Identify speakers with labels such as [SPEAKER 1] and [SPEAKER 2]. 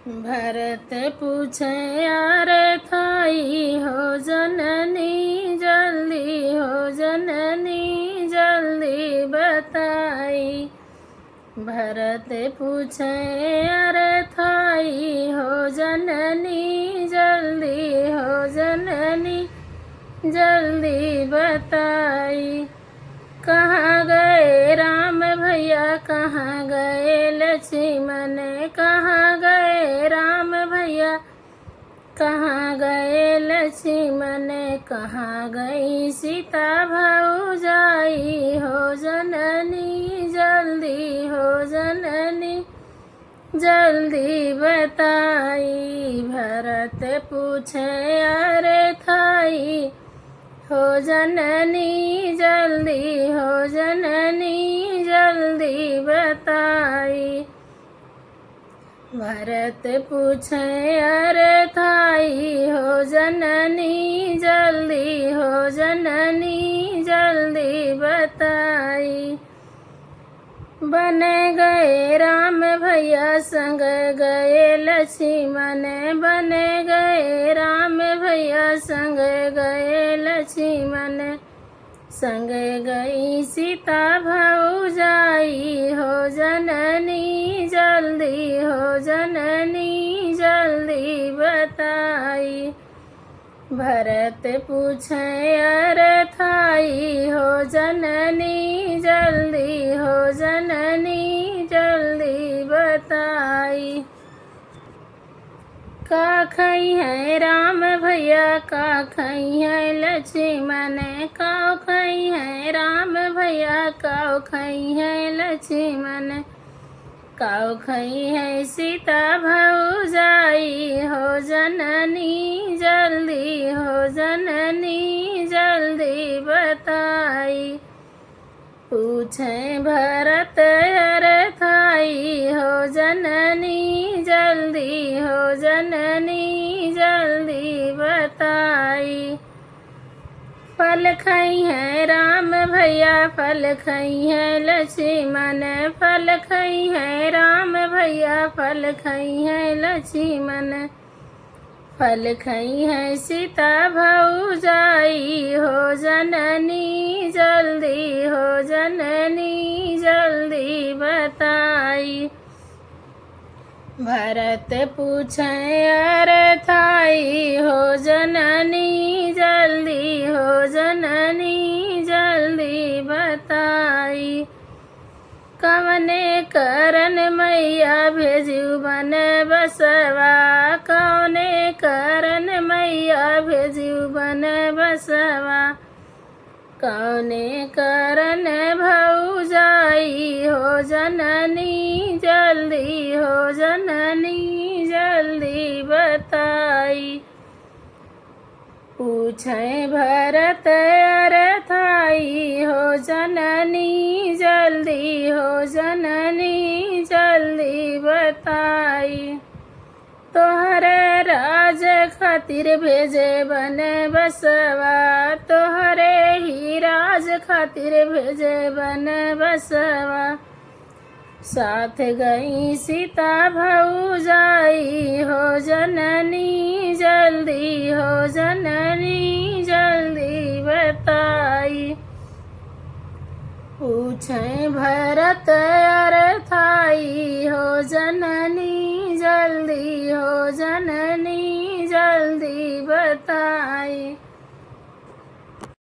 [SPEAKER 1] भरत पूछे अरे थाई हो जननी जल्दी हो जननी जल्दी बताई। भरत पूछे अरे थाई हो जननी जल्दी हो जननी जल्दी बताई। कहाँ गए राम भैया कहाँ गए लक्ष्मण, कहाँ गए राम भैया कहाँ गए लक्ष्मण, कहाँ गई सीता भौजाई हो जननी जल्दी हो जननी जल्दी बताई। भरत पूछे अरे थाई हो जननी जल्दी हो जननी जल्दी बताई। भरत पूछे अरे थाई हो जननी जल्दी हो जननी जल्दी बताई। बन गए राम भैया संग गए लक्ष्मण, बन गए राम भैया संग गए लक्ष्मण, संग गई सीता भौजाई हो जननी जल्दी हो जननी जल्दी बताई। भरत पूछे अरे थाई हो जननी जल्दी हो जननी जल्दी बताई। का खई है राम भैया का खई है लक्ष्मण, का खई है राम भैया का खई है लक्ष्मण, काऊ खई है सीता भौजाई हो जननी जल्दी हो जननी जल्दी बताई। पूछे भरत अरे थाई हो जननी जल्दी हो जननी जल्दी बताई। फल खई है राम भैया फल खई है लक्ष्मण, फल खई है राम भैया फल खई है लक्ष्मण, फल खई है सीता भौजाई हो जननी जल्दी हो जननी जल्दी बताई। भरत पूछे अरे थाई हो जननी जल्दी हो जननी जल्दी बताई। कवने करन मैया भेजू बन बसवा, कौने करन मैया भेजू बन बसवा, कौने करन भौजाई हो जननी जल्दी हो जननी जल्दी बताई। पूछे भरत अरे थाई हो जननी जल्दी हो जननी जल्दी बताई। तोहरे राज खातिर भेजे बन बसवा, तोहरे ही राज खातिर भेजे बन बसवा, साथ गई सीता भौजाई हो जननी जल्दी हो जननी जल्दी बताई। पूछे भरत अरे थाई हो जननी जल्दी हो जननी जल्दी बताई।